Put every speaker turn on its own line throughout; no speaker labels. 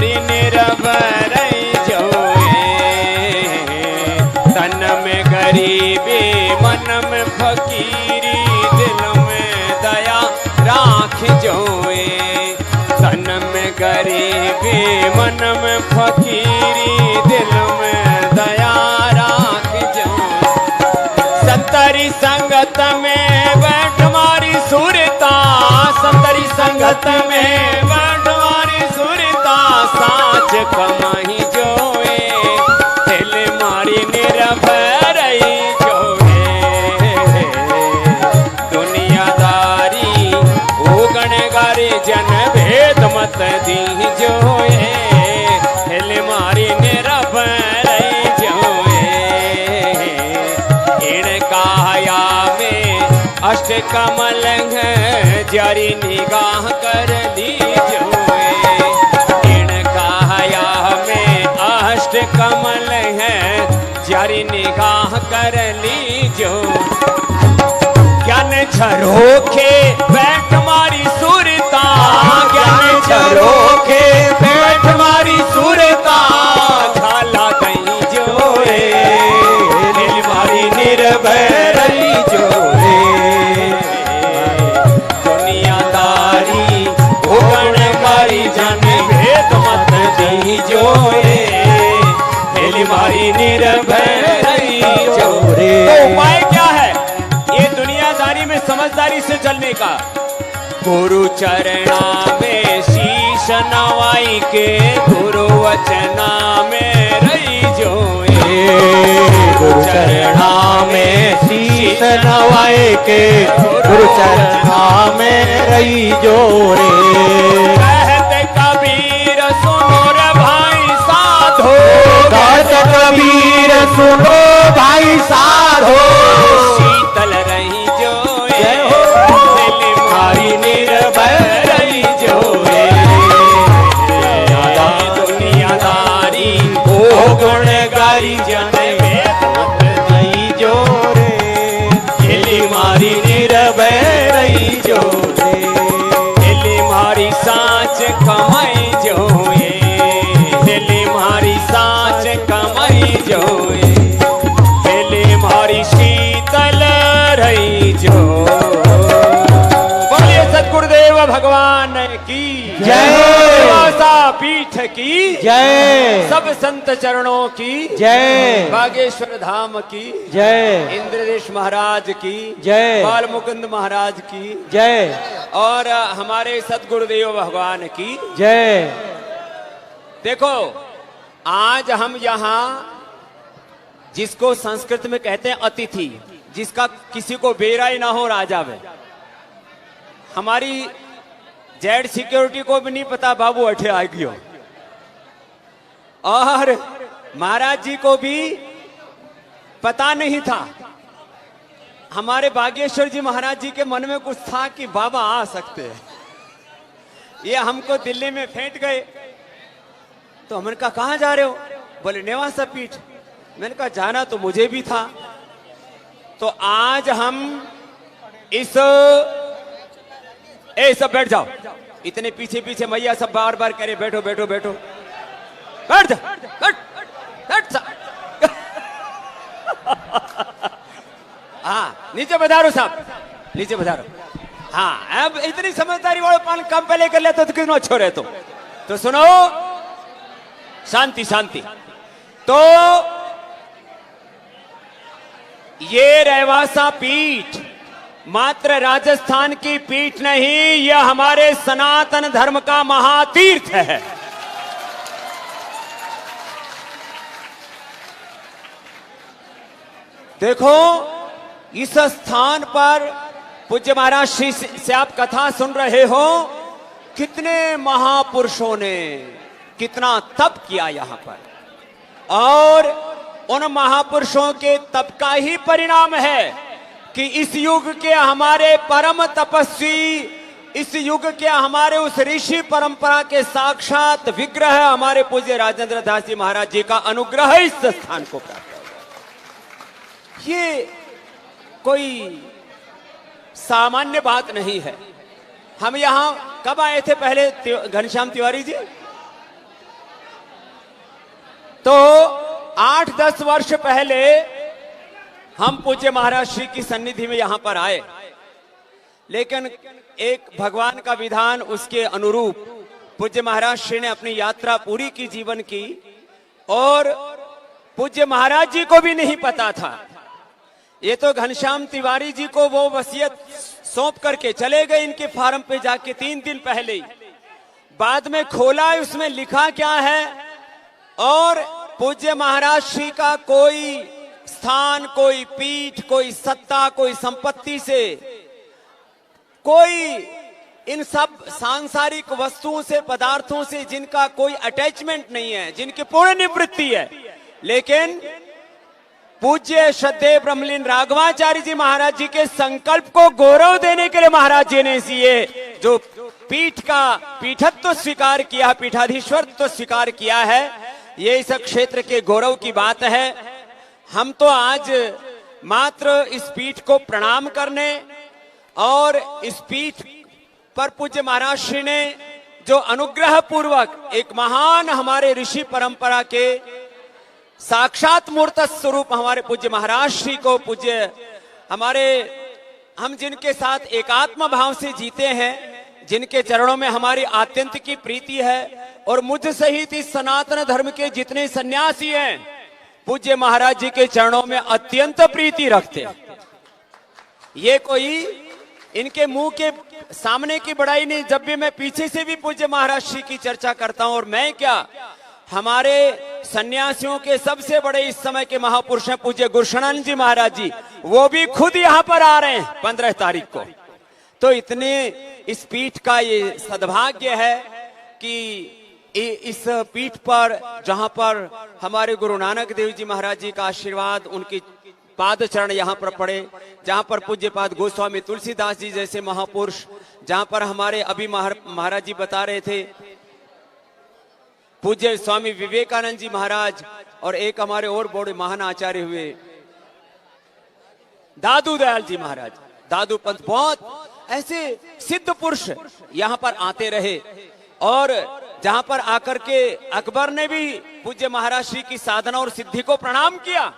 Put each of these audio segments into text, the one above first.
मारी निर्भर जोए, तन में गरीबी मन में फकीरी, दिल में दया राख जोए, तन में गरीबी मन में फकीरी, दिल में दया राख जोए। संतरी संगत में बैठ मारी सुरता, संतरी संगत में बैठ मारी सुरता, साच कमाही जोए, दिल मारी निर्भर जोए, दुनियादारी उगण गारी जन भेद मत दी जोए, दिल मारी निर्भर जोए, इन काया में अष्ट कमल है, जारी निगाह कर ली जोए, इन काया में अष्ट कमल है, जारी निगाह कर ली जो। ज्ञान झरोखे बैठ मारी सुरता, ज्ञान झरोखे बैठ मारी सुरता, झाला दई जोए, दिल मारी निर्भर जोए, दुनियादारी उगणकारी जन भेद मत दी जोए, दिल मारी निर्भर जोरे। तो उपाय क्या है ये दुनियादारी में समझदारी से चलने का? गुरु चरणा में शीश नवाई के, गुरु वचना में रही जोए,
गुरु चरणा में शीश नवाए के, गुरु चरणा में रही जोरे।
कहते कबीर सुनो रे भाई साधो,
कहते कबीर सुनो भाई साधो,
शीतल रही जोए, दिल मारी निर्भर रही जोए, दुनियादारी ओ गुणगारी जन भेद मत दी जोरे, दिल मारी निर्भर रही जोरे, दिल मारी साच कमाई जोए, दिल मारी साच कमाई जोए, दिल मारी शीतल रही जो। बोलिए सद्गुरुदेव भगवान की
जय,
देवासा पीठ की
जय,
सब संत चरणों की
जय,
बागेश्वर धाम की
जय,
इंद्रदेश महाराज की
जय,
बाल मुकुंद महाराज की
जय,
और हमारे सद्गुरुदेव भगवान की
जय।
देखो आज हम यहाँ जिसको संस्कृत में कहते हैं अतिथि, जिसका किसी को बेरा ही ना हो राजा में, हमारी जेड सिक्योरिटी को भी नहीं पता बाबू अठे आ गयो, और महाराज जी को भी पता नहीं था। हमारे बागेश्वर जी महाराज जी के मन में कुछ था कि बाबा आ सकते हैं, ये हमको दिल्ली में फेंट गए। तो हमने कहा कहाँ जा रहे हो? बोले नेवासा पीठ। मैंने कहा जाना तो मुझे भी था। तो आज हम इस सब बैठ जाओ, इतने पीछे पीछे मैया सब बार बार करे बैठो बैठो बैठो, बैठ जा, बैठ बैठ जा। हाँ नीचे बधारो साहब, नीचे बधारो। हाँ अब इतनी समझदारी वाले पान कम पहले कर लेते तो कितना अच्छो रहते। तो सुनो, शांति शांति। तो ये रेवासा पीठ मात्र राजस्थान की पीठ नहीं, यह हमारे सनातन धर्म का महातीर्थ है। देखो इस स्थान पर पूज्य महाराज श्री से आप कथा सुन रहे हो, कितने महापुरुषों ने कितना तप किया यहाँ पर, और उन महापुरुषों के तप का ही परिणाम है कि इस युग के हमारे परम तपस्वी, इस युग के हमारे उस ऋषि परंपरा के साक्षात विग्रह हमारे पूज्य राजेंद्र दास जी महाराज जी का अनुग्रह इस स्थान को प्राप्त है। ये कोई सामान्य बात नहीं है। हम यहां कब आए थे पहले? घनश्याम तिवारी जी तो 8-10 वर्ष पहले हम पूज्य महाराज श्री की सन्निधि में यहां पर आए, लेकिन एक भगवान का विधान, उसके अनुरूप पूज्य महाराज श्री ने अपनी यात्रा पूरी की, जीवन की, और पूज्य महाराज जी को भी नहीं पता था। ये तो घनश्याम तिवारी जी को वो वसीयत सौंप करके चले गए इनके फार्म पे जाके 3 दिन पहले ही। बाद में खोला, उसमें लिखा क्या है, और पूज्य महाराज श्री का कोई स्थान, कोई पीठ, कोई सत्ता, कोई संपत्ति से, कोई इन सब सांसारिक वस्तुओं से, पदार्थों से जिनका कोई अटैचमेंट नहीं है, जिनकी पूर्ण निवृत्ति है, लेकिन पूज्य श्रद्धेय ब्रह्मलीन राघवाचार्य जी महाराज जी के संकल्प को गौरव देने के लिए महाराज जी ने ये जो पीठ का पीठत्व स्वीकार किया, पीठाधीश्वरत्व स्वीकार किया है, ये इस क्षेत्र के गौरव की बात है। हम तो आज मात्र इस पीठ को प्रणाम करने और इस पीठ पर पूज्य महाराज श्री ने जो अनुग्रह पूर्वक एक महान हमारे ऋषि परंपरा के साक्षात मूर्त स्वरूप हमारे पूज्य महाराज श्री को, पूज्य हमारे, हम जिनके साथ एकात्म भाव से जीते हैं, जिनके चरणों में हमारी आत्यंत की प्रीति है, और मुझ सहित इस सनातन धर्म के जितने सन्यासी हैं पूज्य महाराज जी के चरणों में अत्यंत प्रीति रखते हैं। ये कोई इनके मुंह के सामने की बड़ाई नहीं। जब भी मैं पीछे से भी पूज्य महाराज श्री की चर्चा करता हूं, और मैं क्या, हमारे सन्यासियों के सबसे बड़े इस समय के महापुरुष हैं पूज्य गुरुशरण जी महाराज जी, वो भी खुद यहाँ पर आ रहे हैं 15 तारीख को। तो इतने इस पीठ का ये सद्भाग्य है कि इस पीठ पर, जहां पर हमारे गुरु नानक देव जी महाराज जी का आशीर्वाद, उनकी पाद चरण यहाँ पर पड़े, जहां पर पूज्य पाद गोस्वामी तुलसीदास जी जैसे महापुरुष, जहां पर हमारे अभी महाराज जी बता रहे थे पूज्य स्वामी विवेकानंद जी महाराज, और एक हमारे और बड़े महान आचार्य हुए दादू दयाल जी महाराज, दादू पंथ, बहुत ऐसे सिद्ध पुरुष यहाँ पर आते रहे। और जहां पर आकर के अकबर ने भी पूज्य महाराज श्री की साधना और सिद्धि को प्रणाम किया,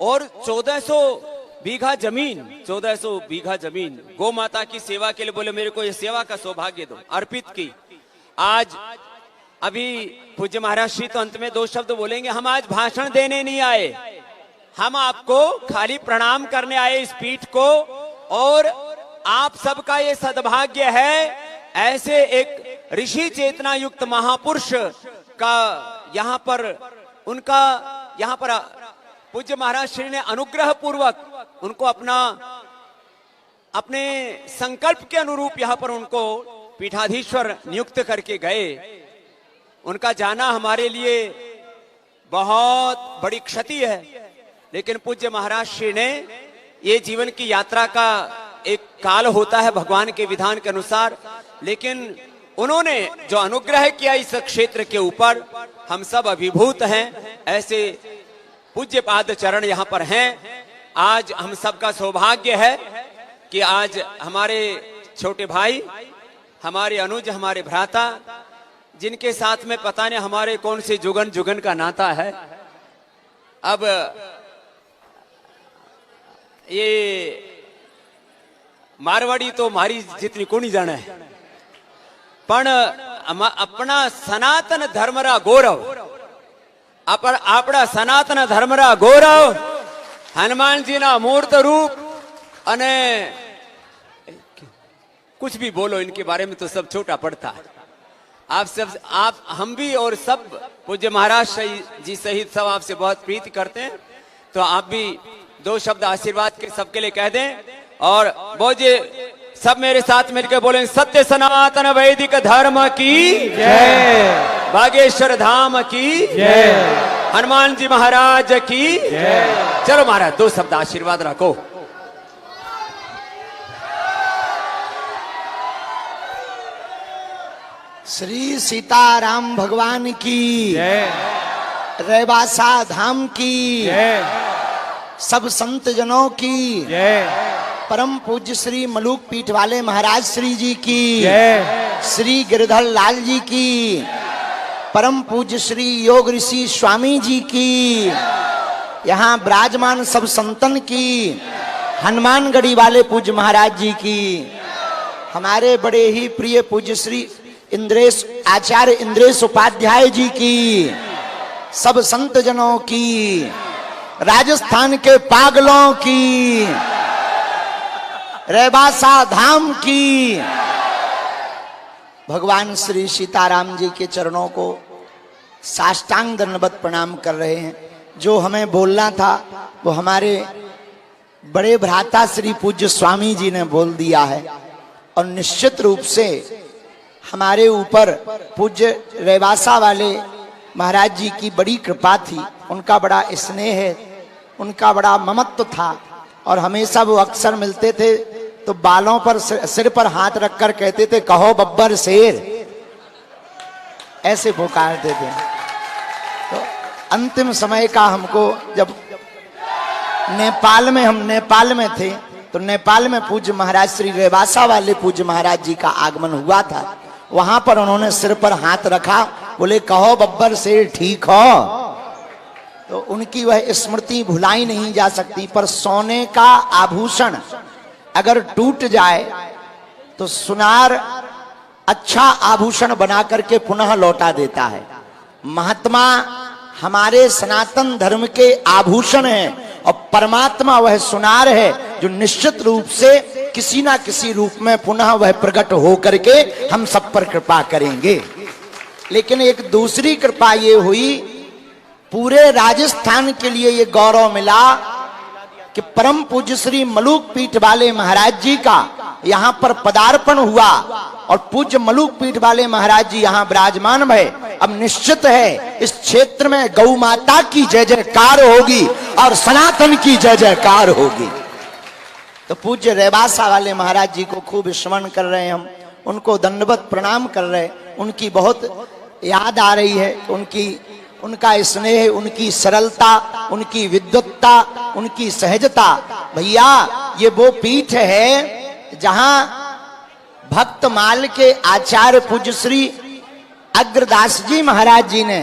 और 1400 बीघा जमीन, 1400 बीघा जमीन गौ माता की सेवा के लिए बोले मेरे को ये सेवा का सौभाग्य दो, अर्पित की। आज अभी पूज्य महाराज श्री तो अंत में 2 शब्द बोलेंगे। हम आज भाषण देने नहीं आए, हम आपको खाली प्रणाम करने आए इस पीठ को, और आप सबका ये सद्भाग्य है ऐसे एक ऋषि चेतना युक्त महापुरुष का यहाँ पर, उनका यहाँ पर पूज्य महाराज श्री ने अनुग्रह पूर्वक उनको अपने संकल्प के अनुरूप यहाँ पर उनको पीठाधीश्वर नियुक्त करके गए। उनका जाना हमारे लिए बहुत बड़ी क्षति है, लेकिन पूज्य महाराज श्री ने, ये जीवन की यात्रा का एक काल होता है भगवान के विधान के अनुसार, लेकिन उन्होंने जो अनुग्रह किया इस क्षेत्र के ऊपर, हम सब अभिभूत हैं। ऐसे पूज्य पाद चरण यहाँ पर हैं। आज हम सबका सौभाग्य है कि आज हमारे छोटे भाई, हमारे अनुज, हमारे भ्राता, जिनके साथ में पता नहीं हमारे कौन से जुगन जुगन का नाता है। अब ये मारवाड़ी तो मारी जितनी कोनी जाने है, पण अपना सनातन धर्मरा गौरव, अपना सनातन धर्मरा गौरव हनुमान जी ना मूर्त रूप, अने कुछ भी बोलो इनके बारे में तो सब छोटा पड़ता है। आप हम भी और सब पूज्य महाराज जी सहित सब आपसे बहुत प्रीति करते हैं, तो आप भी 2 शब्द आशीर्वाद के सबके लिए कह दें। और बोझे सब मेरे साथ मिलकर बोलें, सत्य सनातन वैदिक धर्म की जय, बागेश्वर धाम की जय, हनुमान जी महाराज की जय। चलो महाराज 2 शब्द आशीर्वाद रखो।
श्री सीताराम भगवान की
जय,
रेवासा धाम की
जय,
सब संत जनों की
जय,
परम पूज्य श्री मलूक पीठ वाले महाराज श्री जी की
जय,
श्री गिरधर लाल जी की परम पूज्य श्री योग ऋषि स्वामी जी की, यहाँ विराजमान सब संतन की, हनुमानगढ़ी वाले पूज्य महाराज जी की, हमारे बड़े ही प्रिय पूज्य श्री इंद्रेश आचार्य इंद्रेश उपाध्याय जी की, सब संत जनों की, राजस्थान के पागलों की, रैबासा धाम की, भगवान श्री सीताराम जी के चरणों को साष्टांग दंडवत प्रणाम कर रहे हैं। जो हमें बोलना था वो हमारे बड़े भ्राता श्री पूज्य स्वामी जी ने बोल दिया है, और निश्चित रूप से हमारे ऊपर पूज्य रेवासा वाले महाराज जी की बड़ी कृपा थी, उनका बड़ा स्नेह है, उनका बड़ा ममत्व था, और हमेशा वो अक्सर मिलते थे तो बालों पर सिर पर हाथ रखकर कहते थे कहो बब्बर शेर, ऐसे पुकारते थे। तो अंतिम समय का हमको जब हम नेपाल में थे तो नेपाल में पूज्य महाराज श्री रेवासा वाले पूज्य महाराज जी का आगमन हुआ था। वहां पर उन्होंने सिर पर हाथ रखा, बोले कहो बब्बर शेर ठीक हो। तो उनकी वह स्मृति भुलाई नहीं जा सकती। पर सोने का आभूषण अगर टूट जाए तो सुनार अच्छा आभूषण बना करके पुनः लौटा देता है। महात्मा हमारे सनातन धर्म के आभूषण है, और परमात्मा वह सुनार है जो निश्चित रूप से किसी ना किसी रूप में पुनः वह प्रकट हो करके हम सब पर कृपा करेंगे। लेकिन एक दूसरी कृपा ये हुई, पूरे राजस्थान के लिए ये गौरव मिला कि परम पूज्य श्री मलूक पीठ वाले महाराज जी का यहाँ पर पदार्पण हुआ, और पूज्य मलूक पीठ वाले महाराज जी यहाँ विराजमान भय। अब निश्चित है इस क्षेत्र में गौ माता की जय जयकार होगी और सनातन की जय जयकार होगी। तो पूज्य रेवासा वाले महाराज जी को खूब स्मरण कर रहे हैं हम, उनको दंडवत प्रणाम कर रहे हैं। उनकी बहुत याद आ रही है, उनका स्नेह, उनकी सरलता, उनकी विद्वत्ता, उनकी सहजता। भैया ये वो पीठ है जहां भक्तमाल के आचार्य पूज्य श्री अग्रदास जी महाराज जी ने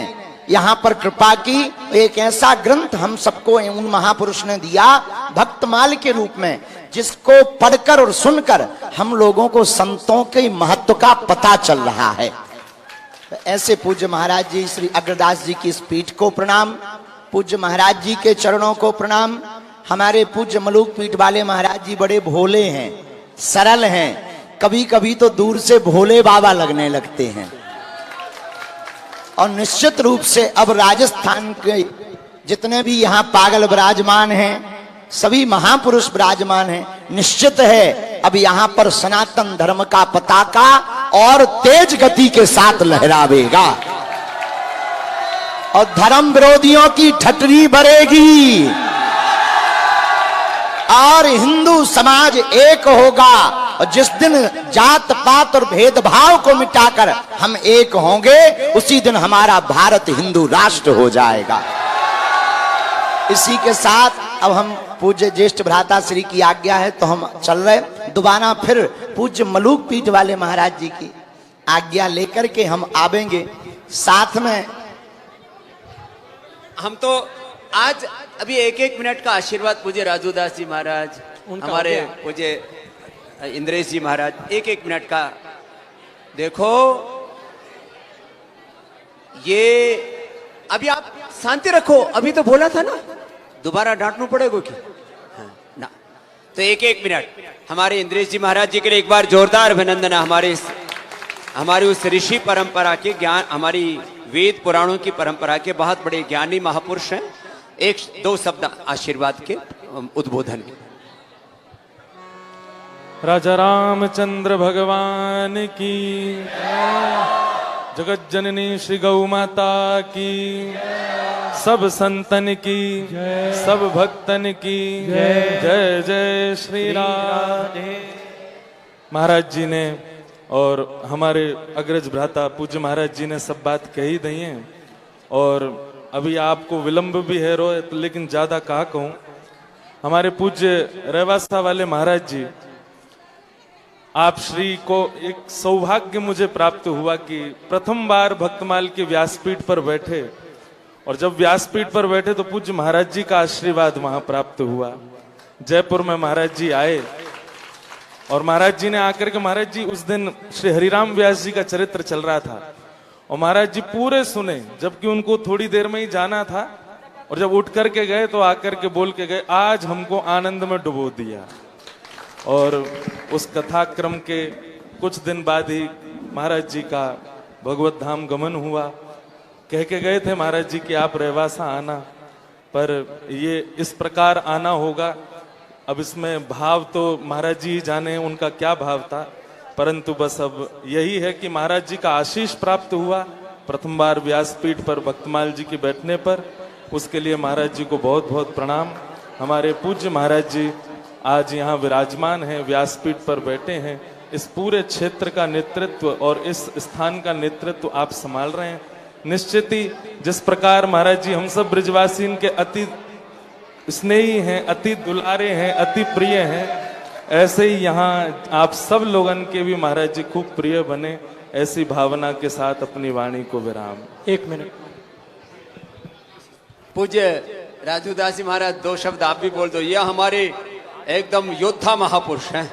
यहाँ पर कृपा की। एक ऐसा ग्रंथ हम सबको उन महापुरुष ने दिया भक्तमाल के रूप में, जिसको पढ़कर और सुनकर हम लोगों को संतों के महत्व का पता चल रहा है। ऐसे पूज्य महाराज जी श्री अग्रदास जी की इस पीठ को प्रणाम, पूज्य महाराज जी के चरणों को प्रणाम। हमारे पूज्य मलूक पीठ वाले महाराज जी बड़े भोले हैं, सरल हैं, कभी कभी तो दूर से भोले बाबा लगने लगते हैं। और निश्चित रूप से अब राजस्थान के जितने भी यहाँ पागल विराजमान हैं, सभी महापुरुष विराजमान हैं। निश्चित है अब यहाँ पर सनातन धर्म का पताका और तेज गति के साथ लहरावेगा, और धर्म विरोधियों की ठटरी भरेगी, और हिंदू समाज एक होगा। और जिस दिन जात पात और भेदभाव को मिटाकर हम एक होंगे, उसी दिन हमारा भारत हिंदू राष्ट्र हो जाएगा। इसी के साथ अब हम पूज्य ज्येष्ठ भ्राता श्री की आज्ञा है तो हम चल रहे। दोबारा फिर पूज्य मलूक पीठ वाले महाराज जी की आज्ञा लेकर के हम आवेंगे। साथ में
हम तो आज अभी एक एक मिनट का आशीर्वाद पूज्य राजूदास जी महाराज, हमारे पूज्य इंद्रेश जी महाराज, एक एक मिनट का। देखो ये अभी आप शांति रखो, अभी तो बोला था ना, दोबारा डांटना पड़ेगा क्या? हाँ, ना, तो एक एक मिनट हमारे इंद्रेश जी महाराज जी के लिए एक बार जोरदार अभिनंदन है। हमारी उस ऋषि परंपरा के ज्ञान, हमारी वेद पुराणों की परंपरा के बहुत बड़े ज्ञानी महापुरुष हैं। एक दो शब्द आशीर्वाद के उद्बोधन।
राजा रामचंद्र भगवान की, जगत जननी श्री गौ माता की, सब संतन की, सब भक्तन की जय जय श्री राम। महाराज जी ने और हमारे अग्रज भ्राता पूज्य महाराज जी ने सब बात कही दी है, और अभी आपको विलंब भी है रोहित, लेकिन ज्यादा कहा कहूं। हमारे पूज्य रेवासा वाले महाराज जी आप श्री को एक सौभाग्य मुझे प्राप्त हुआ कि प्रथम बार भक्तमाल के व्यासपीठ पर बैठे, और जब व्यासपीठ पर बैठे तो पूज्य महाराज जी का आशीर्वाद वहां प्राप्त हुआ। जयपुर में महाराज जी आए और महाराज जी ने आकर के, महाराज जी उस दिन श्री हरिराम व्यास जी का चरित्र चल रहा था और महाराज जी पूरे सुने, जबकि उनको थोड़ी देर में ही जाना था, और जब उठ करके गए तो आकर के बोल के गए, आज हमको आनंद में डुबो दिया। और उस कथाक्रम के कुछ दिन बाद ही महाराज जी का भगवत धाम गमन हुआ। कह के गए थे महाराज जी कि आप रहवासा आना, पर ये इस प्रकार आना होगा। अब इसमें भाव तो महाराज जी जाने उनका क्या भाव था, परंतु बस अब यही है कि महाराज जी का आशीष प्राप्त हुआ प्रथम बार व्यासपीठ पर भक्तमाल जी के बैठने पर। उसके लिए महाराज जी को बहुत बहुत प्रणाम। हमारे पूज्य महाराज जी आज यहाँ विराजमान हैं, व्यासपीठ पर बैठे हैं। इस पूरे क्षेत्र का नेतृत्व और इस स्थान का नेतृत्व आप संभाल रहे हैं। निश्चित ही जिस प्रकार महाराज जी हम सब ब्रजवासी इनके अति स्नेही हैं, अति दुलारे हैं, अति प्रिय हैं, ऐसे ही यहाँ आप सब लोगन के भी महाराज जी खूब प्रिय बने। ऐसी भावना के साथ अपनी वाणी को विराम।
1 मिनट।
पूज्य राजूदास जी महाराज, 2 शब्द आप भी बोल दो। ये हमारे एकदम योद्धा महापुरुष हैं,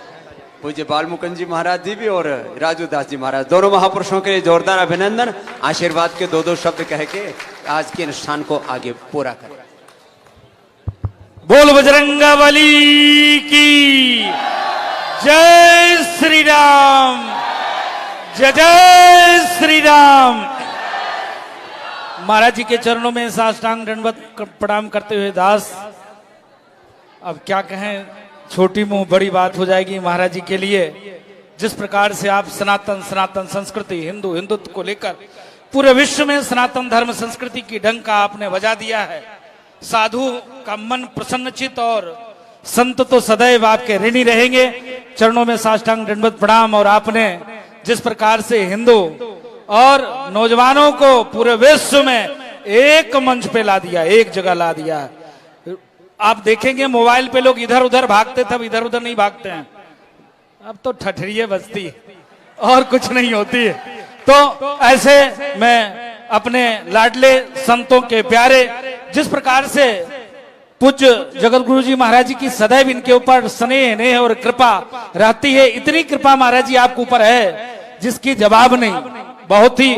पूज्य बालमुकुंद जी महाराज जी भी और राजूदास जी महाराज, दोनों महापुरुषों के लिए जोरदार अभिनंदन। आशीर्वाद के 2-2 शब्द कह के आज के अनुष्ठान को आगे पूरा करें।
बोल बजरंगबली की जय श्री राम, जय जय श्री राम। महाराज जी के चरणों में साष्टांग दंडवत प्रणाम करते हुए दास, अब क्या कहें, छोटी मुंह बड़ी बात हो जाएगी महाराज जी के लिए। जिस प्रकार से आप सनातन संस्कृति, हिंदुत्व को लेकर पूरे विश्व में सनातन धर्म संस्कृति की डंक का आपने बजा दिया है। साधु का मन प्रसन्नचित और संत तो सदैव आपके ऋणी रहेंगे। चरणों में साष्टांग दंडवत प्रणाम। और आपने जिस प्रकार से हिंदू और नौजवानों को पूरे विश्व में एक मंच पे ला दिया, एक जगह ला दिया। आप देखेंगे मोबाइल पे लोग इधर उधर भागते, तब इधर उधर नहीं भागते हैं, अब तो ठठरिये बजती है और कुछ नहीं होती है। तो ऐसे मैं अपने लाडले संतों के प्यारे, जिस प्रकार से पूज्य जगत गुरु जी महाराज जी की सदैव इनके ऊपर स्नेह नेह और कृपा रहती है, इतनी कृपा महाराज जी आपके ऊपर है जिसकी जवाब नहीं, बहुत ही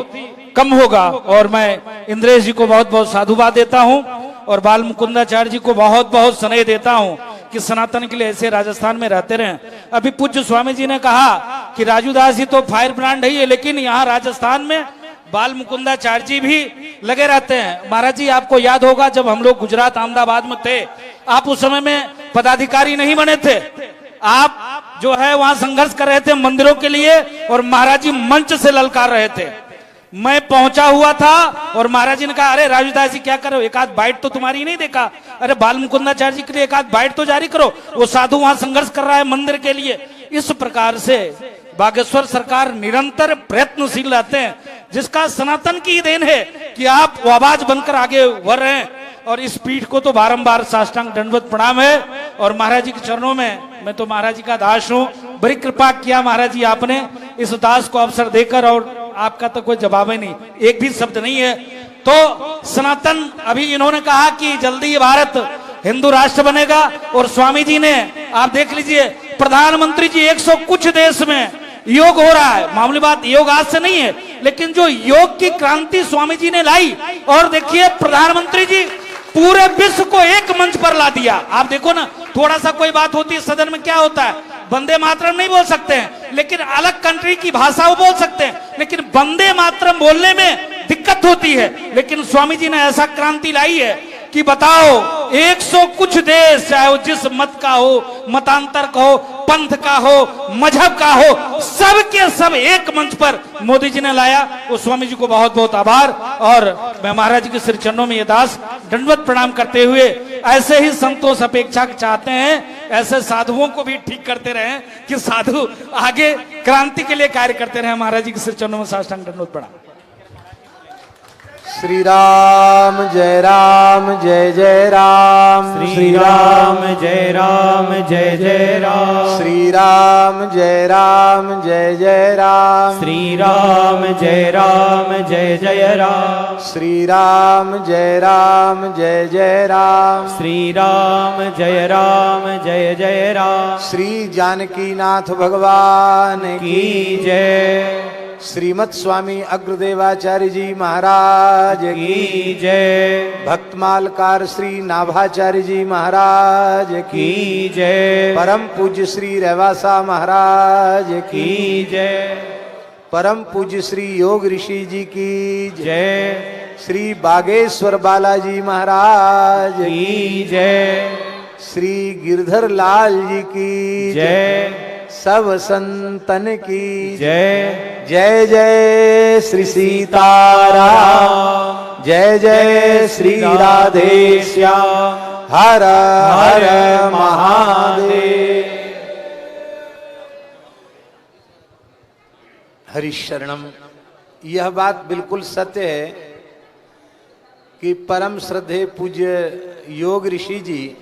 कम होगा। और मैं इंद्रेश जी को बहुत बहुत साधुवाद देता हूं और बाल मुकुंदाचार्य जी को बहुत बहुत स्नेह देता हूं कि सनातन के लिए ऐसे राजस्थान में रहते रहे। अभी पूज्य स्वामी जी ने कहा कि राजूदास जी तो फायर ब्रांड है, लेकिन यहाँ राजस्थान में बाल मुकुंदाचार्य जी भी लगे रहते हैं। महाराज जी आपको याद होगा जब हम लोग गुजरात अहमदाबाद में थे, आप उस समय में पदाधिकारी नहीं बने थे, आप जो है वहां संघर्ष कर रहे थे मंदिरों के लिए और महाराज जी मंच से ललकार रहे थे। मैं पहुंचा हुआ था और महाराज जी ने कहा, अरे राजूदास जी क्या करो, एक आध बाइट तो तुम्हारी नहीं देखा, अरे बाल मुकुंदाचार्य जी के लिए एक आध बाइट तो जारी करो, वो साधु वहां संघर्ष कर रहा है मंदिर के लिए। इस प्रकार से बागेश्वर सरकार निरंतर प्रयत्नशील रहते हैं, जिसका सनातन की देन है कि आप वो आवाज बनकर आगे बढ़ रहे हैं। और इस पीठ को तो बारंबार साष्टांग दंडवत प्रणाम है। और महाराज जी के चरणों में मैं तो महाराज जी का दास हूं, बड़ी कृपा किया महाराज जी आपने इस दास को अवसर देकर, और आपका तो कोई जवाब ही नहीं, एक भी शब्द नहीं है। तो सनातन, अभी इन्होंने कहा कि जल्दी ये भारत हिंदू राष्ट्र बनेगा, और स्वामी जी ने, आप देख लीजिए प्रधानमंत्री जी 100 कुछ देश में योग हो रहा है। मामूली बात, योग आज से नहीं है, लेकिन जो योग की क्रांति स्वामी जी ने लाई, और देखिए प्रधानमंत्री जी पूरे विश्व को एक मंच पर ला दिया। आप देखो ना, थोड़ा सा कोई बात होती है सदन में, क्या होता है, वंदे मातरम नहीं बोल सकते हैं, लेकिन अलग कंट्री की भाषा वो बोल सकते हैं, लेकिन वंदे मातरम बोलने में दिक्कत होती है। लेकिन स्वामी जी ने ऐसा क्रांति लाई है कि बताओ 100 कुछ देश, चाहे वो जिस मत का हो, मतांतर का हो, पंथ का हो, मजहब का हो, सब के सब एक मंच पर मोदी जी ने लाया। वो स्वामी जी को बहुत बहुत आभार। और मैं महाराज जी के श्री चरणों में ये दास दंडवत प्रणाम करते हुए, ऐसे ही संतोष अपेक्षा चाहते हैं, ऐसे साधुओं को भी ठीक करते रहे कि साधु आगे क्रांति के लिए कार्य करते रहे। महाराज जी के श्री चरणों में साष्टांग दंडवत प्रणाम।
श्री राम जय जय राम
श्री राम जय जय राम
श्री राम जय जय राम
श्री राम जय जय राम
श्री राम जय जय राम
श्री राम जय जय राम
श्री जानकी नाथ भगवान
की जय
श्रीमत् स्वामी अग्रदेवाचार्य जी महाराज
की जय
भक्तमालकार श्री नाभाचार्य जी महाराज
की जय
परम पूज्य श्री रेवासा महाराज
की जय
परम पूज्य श्री योग ऋषि जी की
जय
श्री बागेश्वर बालाजी महाराज
की जय
श्री गिरधर लाल जी की
जय
सब संतन की
जय
जय जय श्री सीताराम जय जय श्री राधे श्याम हर हर महादेव। हरिशरणम। यह बात बिल्कुल सत्य है कि परम श्रद्धेय पूज्य योग ऋषि जी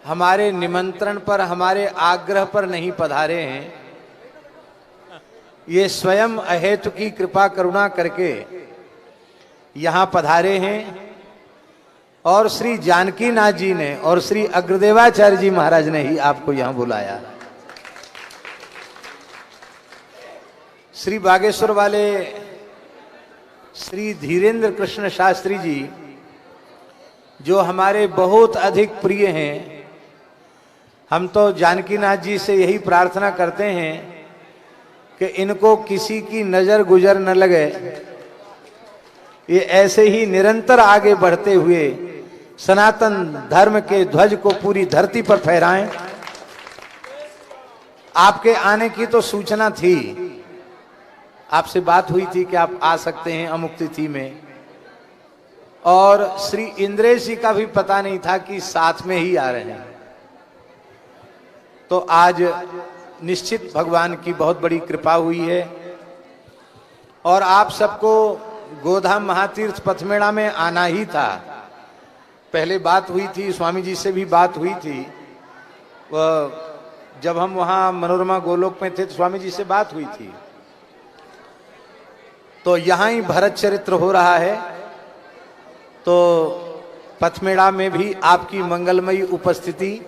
हमारे निमंत्रण पर, हमारे आग्रह पर नहीं पधारे हैं। ये स्वयं अहेतु की कृपा करुणा करके यहाँ पधारे हैं और श्री जानकी नाथ जी ने और श्री अग्रदेवाचार्य जी महाराज ने ही आपको यहाँ बुलाया। श्री बागेश्वर वाले श्री धीरेन्द्र कृष्ण शास्त्री जी जो हमारे बहुत अधिक प्रिय हैं, हम तो जानकी नाथ जी से यही प्रार्थना करते हैं कि इनको किसी की नजर गुजर न लगे, ये ऐसे ही निरंतर आगे बढ़ते हुए सनातन धर्म के ध्वज को पूरी धरती पर फहराएं। आपके आने की तो सूचना थी, आपसे बात हुई थी कि आप आ सकते हैं अमुक तिथि में, और श्री इंद्रेश जी का भी पता नहीं था कि साथ में ही आ रहे हैं। तो आज निश्चित भगवान की बहुत बड़ी कृपा हुई है और आप सबको गोधाम महातीर्थ पथमेड़ा में आना ही था। पहले बात हुई थी, स्वामी जी से भी बात हुई थी, जब हम वहाँ मनोरमा गोलोक में थे तो स्वामी जी से बात हुई थी। तो यहाँ ही भरत चरित्र हो रहा है, तो पथमेड़ा में भी आपकी मंगलमयी उपस्थिति,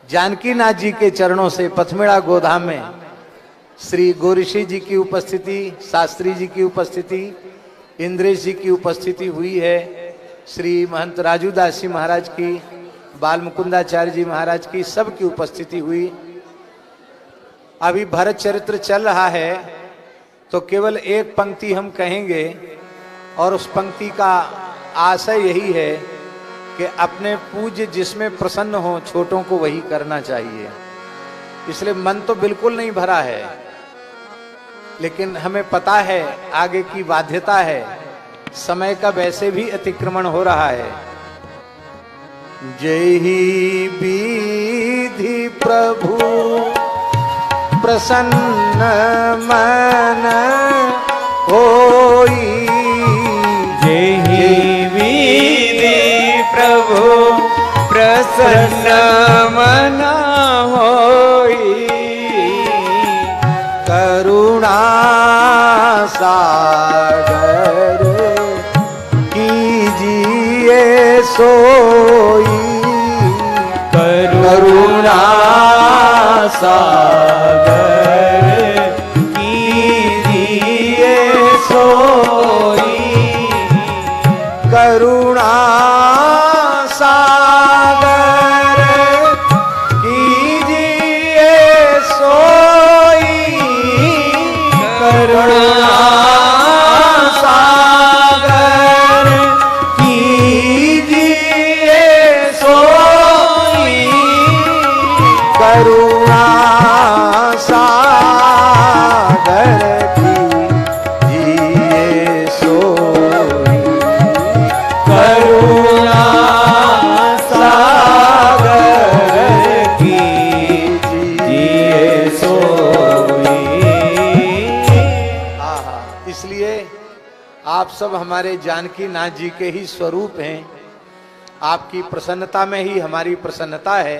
जानकी नाथ जी के चरणों से पथमेड़ा गोधाम में श्री गोऋषि जी की उपस्थिति, शास्त्री जी की उपस्थिति, इंद्रेश जी की उपस्थिति हुई है, श्री महंत राजूदास जी महाराज की, बाल मुकुंदाचार्य जी महाराज की, सबकी उपस्थिति हुई। अभी भरत चरित्र चल रहा है तो केवल एक पंक्ति हम कहेंगे और उस पंक्ति का आशय यही है कि अपने पूज्य जिसमें प्रसन्न हो, छोटों को वही करना चाहिए। इसलिए मन तो बिल्कुल नहीं भरा है, लेकिन हमें पता है आगे की बाध्यता है, समय का वैसे भी अतिक्रमण हो रहा है। जय ही विधि प्रभु प्रसन्न मन होई,
जय ही विधि प्रभु प्रसन्न मन होई,
करुणा सागर कीजिए सोई,
करुणा सागर कीजिए सोई,
करुणा सागर कीजिए सोई,
करुणा सागर कीजिए सोई,
करुणा सागर आप सब हमारे जानकी नाथ जी के ही स्वरूप हैं। आपकी प्रसन्नता में ही हमारी प्रसन्नता है,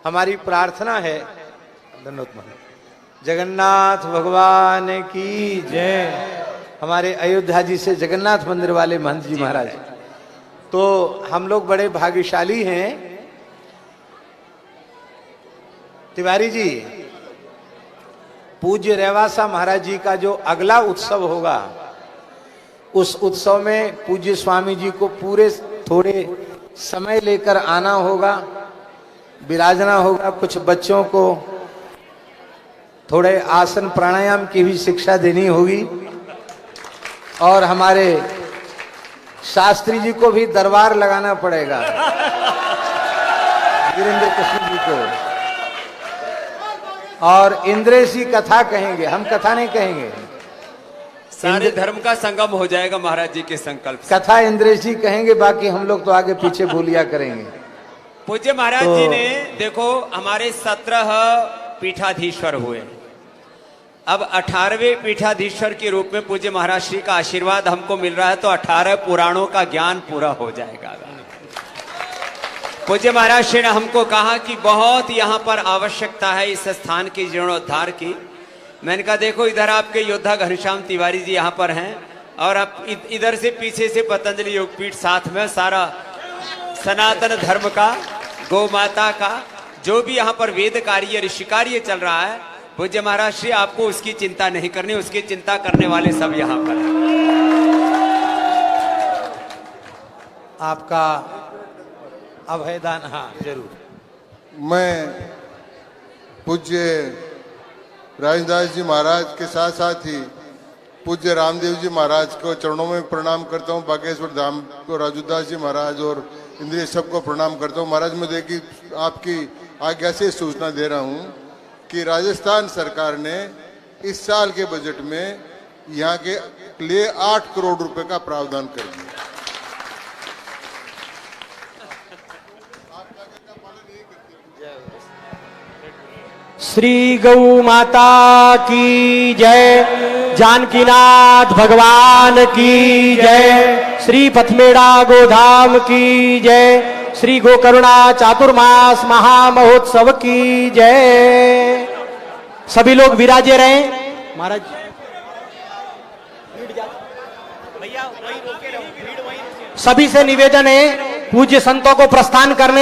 हमारी प्रार्थना है। धन्यवाद महाराज। जगन्नाथ भगवान की जय। हमारे अयोध्या जी से जगन्नाथ मंदिर वाले महंत जी महाराज, तो हम लोग बड़े भाग्यशाली हैं। तिवारी जी, पूज्य रेवासा महाराज जी का जो अगला उत्सव होगा, उस उत्सव में पूज्य स्वामी जी को पूरे थोड़े समय लेकर आना होगा, विराजना होगा। कुछ बच्चों को थोड़े आसन प्राणायाम की भी शिक्षा देनी होगी, और हमारे शास्त्री जी को भी दरबार लगाना पड़ेगा, वीरेंद्र कृष्ण जी को। और इंद्रेशी कथा कहेंगे, हम कथा नहीं कहेंगे।
सारे धर्म का संगम हो जाएगा महाराज जी के संकल्प से।
कथा इंद्रेशी कहेंगे, बाकी हम लोग तो आगे पीछे बोलिया करेंगे।
पूज्य महाराज जी ने देखो हमारे 17 पीठाधीश्वर हुए, अब 18वें पीठाधीश्वर के रूप में पूज्य महाराज श्री का आशीर्वाद हमको मिल रहा है, तो 18 पुराणों का ज्ञान पूरा हो जाएगा। पूज्य महाराज श्री ने हमको कहा कि बहुत यहाँ पर आवश्यकता है इस स्थान की जीर्णोद्धार की। मैंने कहा देखो इधर आपके योद्धा घनश्याम तिवारी जी यहाँ पर हैं, और अब इधर से पीछे से पतंजलि योगपीठ, साथ में सारा सनातन धर्म का, गौ माता का जो भी यहाँ पर वेद कार्य ऋषि कार्य चल रहा है, पूज्य महाराज श्री आपको उसकी चिंता नहीं करनी, उसकी चिंता करने वाले सब यहाँ पर हैं।
आपका अभयदान, हाँ जरूर।
मैं पूज्य राजदास जी महाराज के साथ साथ ही पूज्य रामदेव जी महाराज को चरणों में प्रणाम करता हूँ। बागेश्वर धाम को राजूदास जी महाराज और इंद्रिय सबको प्रणाम करता हूँ। महाराज मैं देखी आपकी आज्ञा से सूचना दे रहा हूँ कि राजस्थान सरकार ने इस साल के बजट में यहाँ के लिए 8 करोड़ रुपए का प्रावधान कर दिया।
श्री गौ माता की जय, जानकीनाथ भगवान की जय, श्री पथमेड़ा गोधाम की जय, श्री गोकरुणा चातुर्मास महामहोत्सव की जय। सभी लोग विराजे रहें। महाराज सभी से निवेदन है पूज्य संतों को प्रस्थान करने